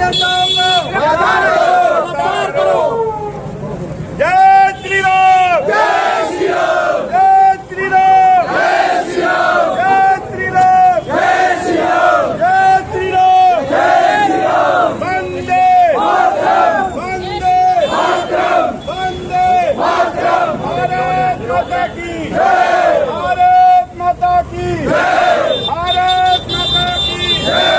नेताओं को गिरफ्तार करो। जय श्री राम, जय श्री राम, जय श्री राम, जय श्री राम, जय श्री राम, जय श्री राम, जय श्री राम, जय श्री राम। वंदे मातरम, वंदे मातरम, वंदे मातरम। भारत माता की जय, भारत माता की जय, भारत माता की जय।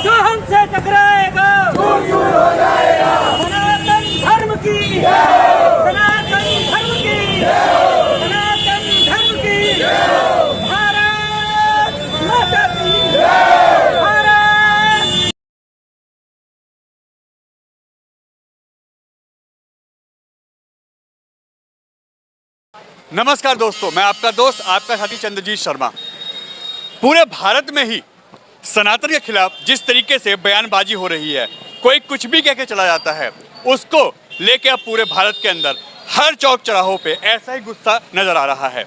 जो हमसे टकराएगा सनातन धर्म की, सनातन धर्म की, सनातन धर्म की, भारत माता की, भारत। नमस्कार दोस्तों, मैं आपका दोस्त, आपका साथी चंद्रजीत शर्मा। पूरे भारत में ही सनातन के खिलाफ जिस तरीके से बयानबाजी हो रही है, कोई कुछ भी कह के चला जाता है, उसको लेके अब पूरे भारत के अंदर हर चौक चौराहों पे ऐसा ही गुस्सा नजर आ रहा है।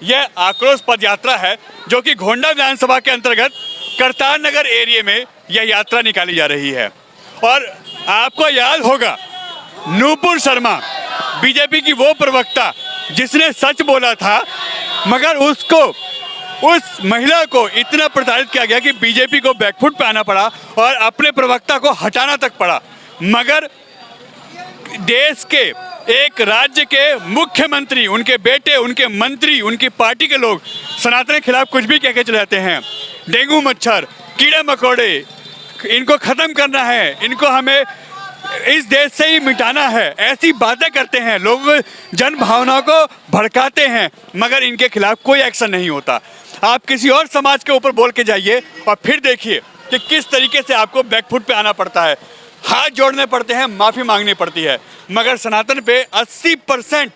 यह आक्रोश पद यात्रा है जो कि गोंडा विधानसभा के अंतर्गत करतार नगर एरिया में यह यात्रा निकाली जा रही है। और आपको याद होगा, नूपुर शर्मा बीजेपी की वो प्रवक्ता जिसने सच बोला था, मगर उसको, उस महिला को इतना प्रताड़ित किया गया कि बीजेपी को बैकफुट पे आना पड़ा और अपने प्रवक्ता को हटाना तक पड़ा। मगर देश के एक राज्य के मुख्यमंत्री, उनके बेटे, उनके मंत्री, उनकी पार्टी के लोग सनातन के खिलाफ कुछ भी कह के चले जाते हैं। डेंगू मच्छर, कीड़े मकोड़े, इनको ख़त्म करना है, इनको हमें इस देश से ही मिटाना है, ऐसी बातें करते हैं, लोग जन भावनाओं को भड़काते हैं, मगर इनके खिलाफ कोई एक्शन नहीं होता। आप किसी और समाज के ऊपर बोल के जाइए और फिर देखिए कि किस तरीके से आपको बैकफुट पे आना पड़ता है, हाथ जोड़ने पड़ते हैं, माफ़ी मांगनी पड़ती है। मगर सनातन पे 80%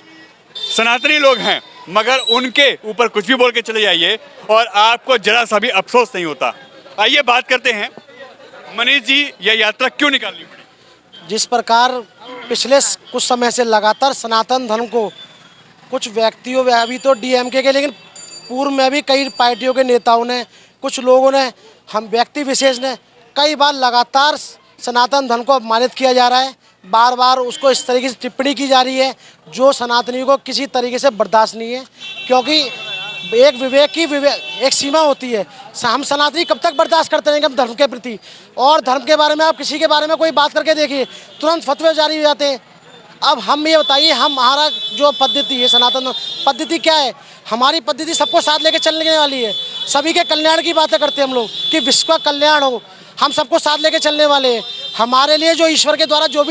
सनातनी लोग हैं, मगर उनके ऊपर कुछ भी बोल के चले जाइए और आपको जरा सा भी अफसोस नहीं होता। आइए बात करते हैं, मनीष जी, यह यात्रा क्यों निकालनी पड़ी? जिस प्रकार पिछले कुछ समय से लगातार सनातन धर्म को कुछ व्यक्तियों, अभी तो डीएमके के, लेकिन पूर्व में भी कई पार्टियों के नेताओं ने, कुछ लोगों ने, हम व्यक्ति विशेष ने कई बार लगातार सनातन धर्म को अपमानित किया जा रहा है। बार बार उसको इस तरीके से टिप्पणी की जा रही है जो सनातनियों को किसी तरीके से बर्दाश्त नहीं है, क्योंकि एक विवेक की एक सीमा होती है। हम सनातनी कब तक बर्दाश्त करते रहेंगे हम धर्म के प्रति? और धर्म के बारे में आप किसी के बारे में कोई बात करके देखिए, तुरंत फतवे जारी हो जाते हैं। अब हम ये बताइए, हमारा जो पद्धति है, सनातन पद्धति क्या है? हमारी पद्धति सबको साथ लेके चलने वाली है। सभी के कल्याण की बातें करते हैं हम लोग कि विश्व का कल्याण हो, हम सबको साथ लेके चलने वाले हैं। हमारे लिए जो ईश्वर के द्वारा जो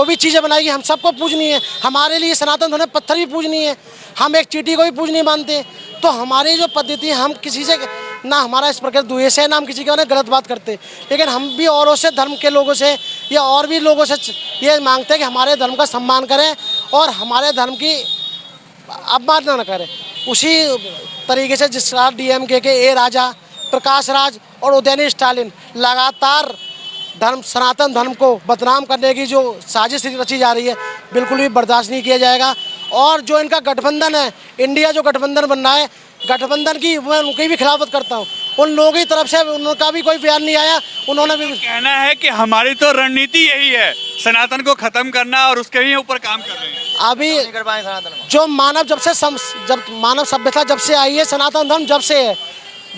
भी चीज़ें बनाई हम सबको पूजनी है। हमारे लिए सनातन धर्म पत्थर भी पूजनी है, हम एक चींटी को भी पूज नहीं मानते। तो हमारी जो पद्धति है, हम किसी से ना हमारा इस प्रकार द्वेष है, ना हम किसी के बारे में गलत बात करते, लेकिन हम भी औरों से, धर्म के लोगों से या और भी लोगों से ये मांगते हैं कि हमारे धर्म का सम्मान करें और हमारे धर्म की अवमानना न करें। उसी तरीके से जिस तरह डीएमके के ए राजा, प्रकाश राज और उदयनिधि स्टालिन लगातार सनातन धर्म को बदनाम करने की जो साजिश रची जा रही है, बिल्कुल भी बर्दाश्त नहीं किया जाएगा। और जो इनका गठबंधन है, इंडिया जो गठबंधन बन रहा है, गठबंधन की मैं उनकी भी खिलाफत करता हूँ। उन लोगों की तरफ से उनका भी कोई बयान नहीं आया। उन्होंने भी कहना है कि हमारी तो रणनीति यही है, सनातन को खत्म करना, और उसके ही ऊपर काम कर रहे हैं। अभी जो मानव सभ्यता जब से आई है, सनातन धर्म जब से है,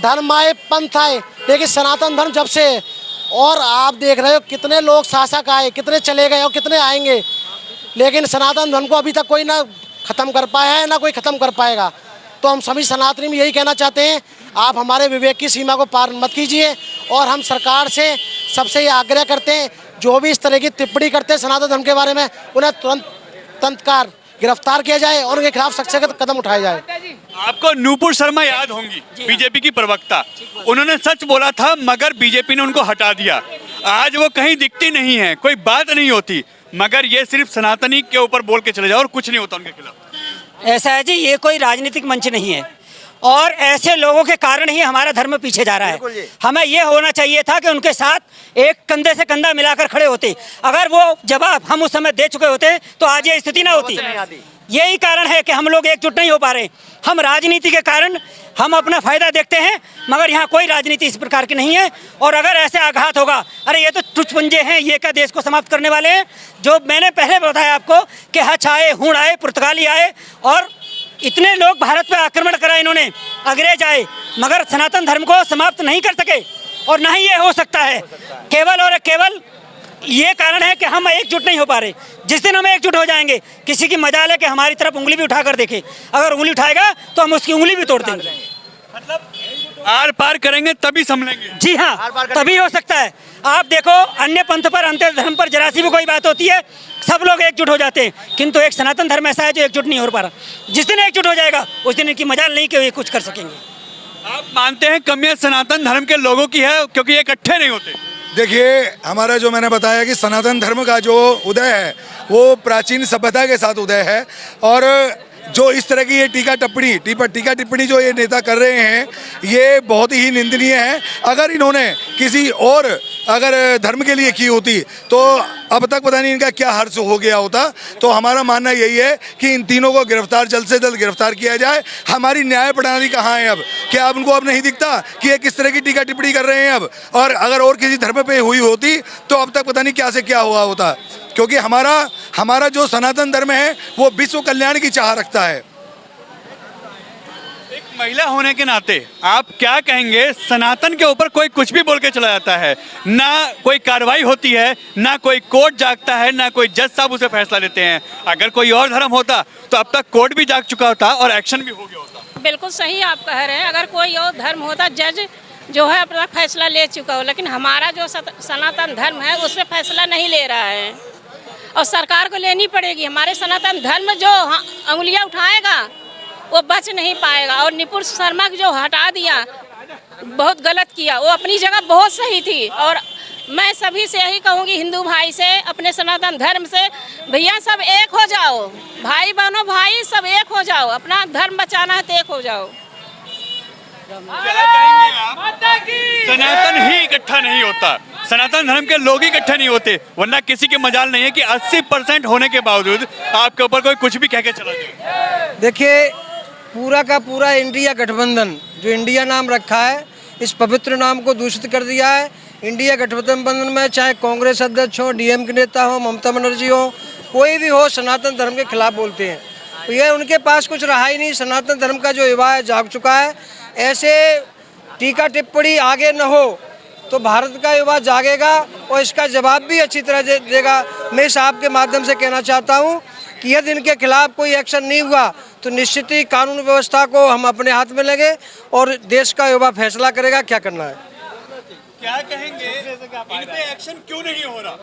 धर्म आए पंथ आए, लेकिन सनातन धर्म जब से है। और आप देख रहे हो कितने लोग शासक आए, कितने चले गए और कितने आएंगे, लेकिन सनातन धर्म को अभी तक कोई ना ख़त्म कर पाया है, ना कोई ख़त्म कर पाएगा। तो हम सभी सनातनी में यही कहना चाहते हैं, आप हमारे विवेक की सीमा को पार मत कीजिए। और हम सरकार से सबसे ये आग्रह करते हैं, जो भी इस तरह की टिप्पणी करते हैं सनातन धर्म के बारे में, उन्हें तुरंत गिरफ्तार किया जाए और उनके खिलाफ सख्त कदम उठाए जाए। आपको नूपुर शर्मा याद होंगी, बीजेपी की प्रवक्ता, उन्होंने सच बोला था, मगर बीजेपी ने उनको हटा दिया। आज वो कहीं दिखती नहीं है, कोई बात नहीं होती, मगर ये सिर्फ सनातनी के ऊपर बोल के चले जाओ और कुछ नहीं होता उनके खिलाफ। ऐसा है जी, ये कोई राजनीतिक मंच नहीं है। और ऐसे लोगों के कारण ही हमारा धर्म पीछे जा रहा है। हमें ये होना चाहिए था कि उनके साथ एक कंधे से कंधा मिलाकर खड़े होते। अगर वो जवाब हम उस समय दे चुके होते तो आज ये स्थिति ना होती। यही कारण है कि हम लोग एकजुट नहीं हो पा रहे। हम राजनीति के कारण हम अपना फायदा देखते हैं, मगर यहाँ कोई राजनीति इस प्रकार की नहीं है। और अगर ऐसे आघात होगा, अरे ये तो टुचपुंजे हैं, ये क्या देश को समाप्त करने वाले हैं। जो मैंने पहले बताया आपको कि हच आए, हूण आए, पुर्तगाली आए और इतने लोग भारत पे आक्रमण करा इन्होंने, अंग्रेज आए, मगर सनातन धर्म को समाप्त नहीं कर सके। और ना ही ये हो सकता है। केवल और केवल ये कारण है कि हम एकजुट नहीं हो पा रहे। जिस दिन हम एकजुट हो जाएंगे, किसी की मजाल है कि हमारी तरफ उंगली भी उठाकर देखे, अगर उंगली उठाएगा तो हम उसकी उंगली भी तोड़ देंगे। मतलब आर पार करेंगे तभी संभलेंगे। जी हाँ, तभी हो सकता है। आप देखो, अन्य पंथ पर, अन्य धर्म पर जरा सी भी कोई बात होती है, सब लोग एकजुट हो जाते हैं, किंतु एक सनातन धर्म ऐसा है जो एकजुट नहीं हो पा रहा। जिस दिन एकजुट हो जाएगा उस दिन इनकी मजाल नहीं कि ये कुछ कर सकेंगे। आप मानते हैं कमियां सनातन धर्म के लोगों की है क्योंकि ये इकट्ठे नहीं होते? देखिए, हमारा जो मैंने बताया कि सनातन धर्म का जो उदय है वो प्राचीन सभ्यता के साथ उदय है। और जो इस तरह की ये टीका टिप्पणी जो ये नेता कर रहे हैं, ये बहुत ही निंदनीय है। अगर इन्होंने किसी और धर्म के लिए की होती तो अब तक पता नहीं इनका क्या हर्ष हो गया होता। तो हमारा मानना यही है कि इन तीनों को गिरफ्तार, जल्द से जल्द गिरफ्तार किया जाए। हमारी न्याय प्रणाली कहाँ है अब? क्या अब उनको अब नहीं दिखता कि ये किस तरह की टीका टिप्पणी कर रहे हैं अब? और अगर और किसी धर्म पे हुई होती तो अब तक पता नहीं क्या से क्या हुआ होता। क्योंकि हमारा जो सनातन धर्म है वो विश्व कल्याण की चाह रखता है। एक महिला होने के नाते आप क्या कहेंगे? सनातन के ऊपर कोई कुछ भी बोल के चला जाता है, ना कोई कार्रवाई होती है, ना कोई कोर्ट जागता है, ना कोई जज साहब उसे फैसला लेते हैं। अगर कोई और धर्म होता तो अब तक कोर्ट भी जाग चुका होता और एक्शन भी हो गया होता। बिल्कुल सही आप कह रहे हैं। अगर कोई और धर्म होता, जज जो है अपना फैसला ले चुका हो, लेकिन हमारा जो सनातन धर्म है उसमें फैसला नहीं ले रहा है और सरकार को लेनी पड़ेगी। हमारे सनातन धर्म जो अंगुलियां उठाएगा वो बच नहीं पाएगा। और निपुण शर्मा को जो हटा दिया, बहुत गलत किया। वो अपनी जगह बहुत सही थी। और मैं सभी से यही कहूँगी, हिंदू भाई से, अपने सनातन धर्म से, भैया सब एक हो जाओ, भाई बहनों भाई सब एक हो जाओ, अपना धर्म बचाना है तो एक हो जाओ। क्या कहेंगे आप? सनातन ही इकट्ठा नहीं होता, सनातन धर्म के लोग ही इकट्ठे नहीं होते, वरना किसी की मजाल नहीं है कि 80% होने के बावजूद आपके ऊपर कोई कुछ भी कह के चला जाए। देखिए, पूरा का पूरा इंडिया गठबंधन, जो इंडिया नाम रखा है, इस पवित्र नाम को दूषित कर दिया है। इंडिया गठबंधन में चाहे कांग्रेस अध्यक्ष हो, डीएम के नेता हो, ममता बनर्जी हो, कोई भी हो, सनातन धर्म के खिलाफ बोलते हैं। तो ये उनके पास कुछ रहा ही नहीं। सनातन धर्म का जो युवा है जाग चुका है। ऐसे टीका टिप्पणी आगे न हो तो भारत का युवा जागेगा और इसका जवाब भी अच्छी तरह देगा। मैं इस आपके माध्यम से कहना चाहता हूँ कि यदि इनके खिलाफ कोई एक्शन नहीं हुआ तो निश्चित ही कानून व्यवस्था को हम अपने हाथ में लेंगे और देश का युवा फैसला करेगा क्या करना है। क्या कहेंगे, इन पे एक्शन क्यों नहीं हो रहा?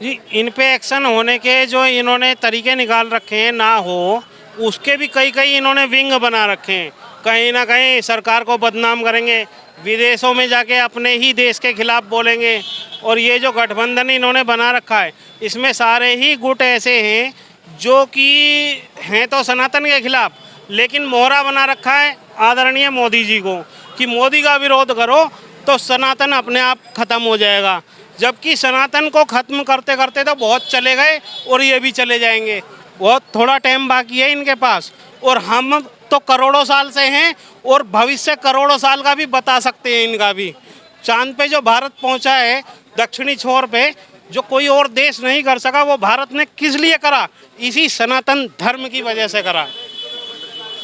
जी, इन पे एक्शन होने के जो इन्होंने तरीके निकाल रखे हैं ना हो, उसके भी कई इन्होंने विंग बना रखे हैं। कहीं ना कहीं सरकार को बदनाम करेंगे, विदेशों में जाके अपने ही देश के खिलाफ बोलेंगे। और ये जो गठबंधन इन्होंने बना रखा है, इसमें सारे ही गुट ऐसे हैं जो कि हैं तो सनातन के खिलाफ, लेकिन मोहरा बना रखा है आदरणीय मोदी जी को कि मोदी का विरोध करो तो सनातन अपने आप ख़त्म हो जाएगा। जबकि सनातन को ख़त्म करते करते तो बहुत चले गए और ये भी चले जाएंगे। बहुत थोड़ा टाइम बाकी है इनके पास, और हम तो करोड़ों साल से हैं और भविष्य करोड़ों साल का भी बता सकते हैं इनका भी। चांद पे जो भारत पहुंचा है, दक्षिणी छोर पे, जो कोई और देश नहीं कर सका, वो भारत ने किस लिए करा? इसी सनातन धर्म की वजह से करा।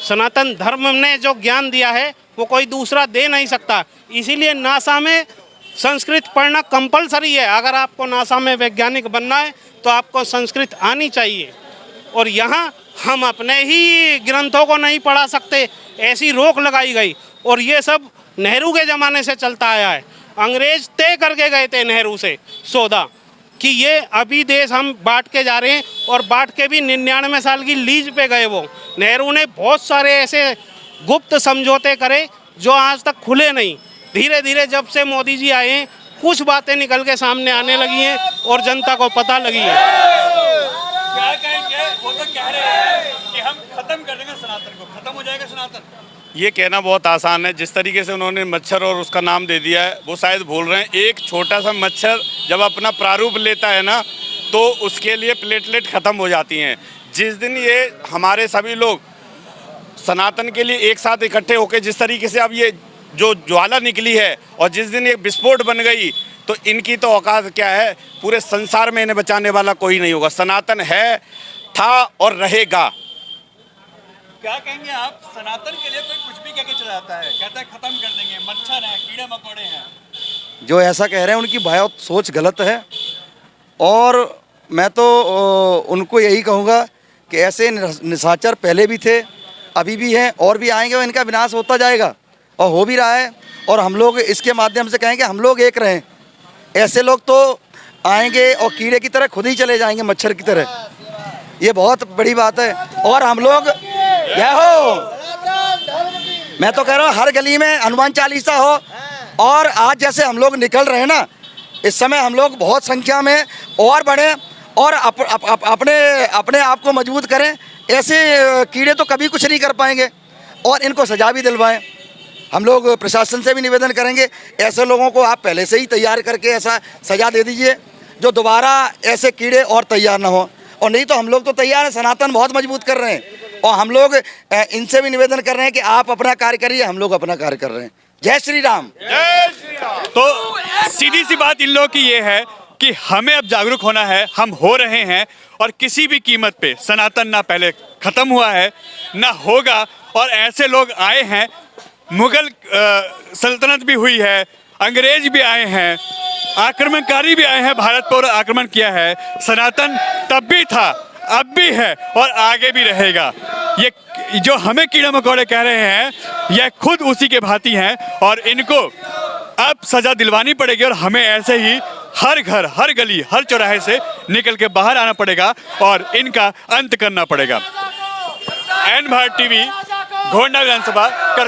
सनातन धर्म ने जो ज्ञान दिया है वो कोई दूसरा दे नहीं सकता। इसीलिए नासा में संस्कृत पढ़ना कंपलसरी है। अगर आपको नासा में वैज्ञानिक बनना है तो आपको संस्कृत आनी चाहिए। और यहाँ हम अपने ही ग्रंथों को नहीं पढ़ा सकते, ऐसी रोक लगाई गई। और ये सब नेहरू के ज़माने से चलता आया है। अंग्रेज तय करके गए थे नेहरू से सौदा कि ये अभी देश हम बांट के जा रहे हैं, और बांट के भी 99 साल की लीज पे गए वो। नेहरू ने बहुत सारे ऐसे गुप्त समझौते करे जो आज तक खुले नहीं। धीरे धीरे जब से मोदी जी आए हैं, कुछ बातें निकल के सामने आने लगी हैं और जनता को पता लगी है। क्या कहेंगे? वो तो कह रहे हैं कि हम खत्म कर देंगे सनातन को, खत्म हो जाएगा सनातन। ये कहना बहुत आसान है। जिस तरीके से उन्होंने मच्छर और उसका नाम दे दिया है, वो शायद भूल रहे हैं एक छोटा सा मच्छर जब अपना प्रारूप लेता है ना, तो उसके लिए प्लेटलेट ख़त्म हो जाती हैं। जिस दिन ये हमारे सभी लोग सनातन के लिए एक साथ इकट्ठे होकर जिस तरीके से अब ये जो ज्वाला निकली है और जिस दिन ये विस्फोट बन गई, तो इनकी तो औकात क्या है, पूरे संसार में इन्हें बचाने वाला कोई नहीं होगा। सनातन है, था और रहेगा। क्या कहेंगे आप? सनातन के लिए कोई कुछ भी कह के चला जाता है, कहता है खत्म कर देंगे, मच्छर है, कीड़े मकोड़े हैं। जो ऐसा कह रहे हैं उनकी बहुत सोच गलत है, और मैं तो उनको यही कहूँगा कि ऐसे निशाचर पहले भी थे, अभी भी हैं और भी आएंगे, और इनका विनाश होता जाएगा और हो भी रहा है। और हम लोग इसके माध्यम से कहेंगे हम लोग एक रहें। ऐसे लोग तो आएंगे और कीड़े की तरह खुद ही चले जाएंगे, मच्छर की तरह। ये बहुत बड़ी बात है। और हम लोग यह हो, मैं तो कह रहा हूँ हर गली में हनुमान चालीसा हो। और आज जैसे हम लोग निकल रहे हैं ना, इस समय हम लोग बहुत संख्या में और बढ़ें और अपने आप को मजबूत करें। ऐसे कीड़े तो कभी कुछ नहीं कर पाएंगे, और इनको सजा भी दिलवाएं। हम लोग प्रशासन से भी निवेदन करेंगे, ऐसे लोगों को आप पहले से ही तैयार करके ऐसा सजा दे दीजिए जो दोबारा ऐसे कीड़े और तैयार ना हो। और नहीं तो हम लोग तो तैयार हैं, सनातन बहुत मजबूत कर रहे हैं, और हम लोग इनसे भी निवेदन कर रहे हैं कि आप अपना कार्य करिए, हम लोग अपना कार्य कर रहे हैं। जय श्री राम। जय श्री राम। तो सीधी सी बात इन लोगों की ये है कि हमें अब जागरूक होना है, हम हो रहे हैं, और किसी भी कीमत पे सनातन ना पहले खत्म हुआ है ना होगा। और ऐसे लोग आए हैं, मुगल सल्तनत भी हुई है, अंग्रेज भी आए हैं, आक्रमणकारी भी आए हैं, भारत पर आक्रमण किया है। सनातन तब भी था, अब भी है और आगे भी रहेगा। ये जो हमें कीड़े मकोड़े कह रहे हैं, यह खुद उसी के भांति हैं, और इनको अब सजा दिलवानी पड़ेगी। और हमें ऐसे ही हर घर, हर गली, हर चौराहे से निकल के बाहर आना पड़ेगा और इनका अंत करना पड़ेगा। एन भारत टीवी, गोंडा विधानसभा,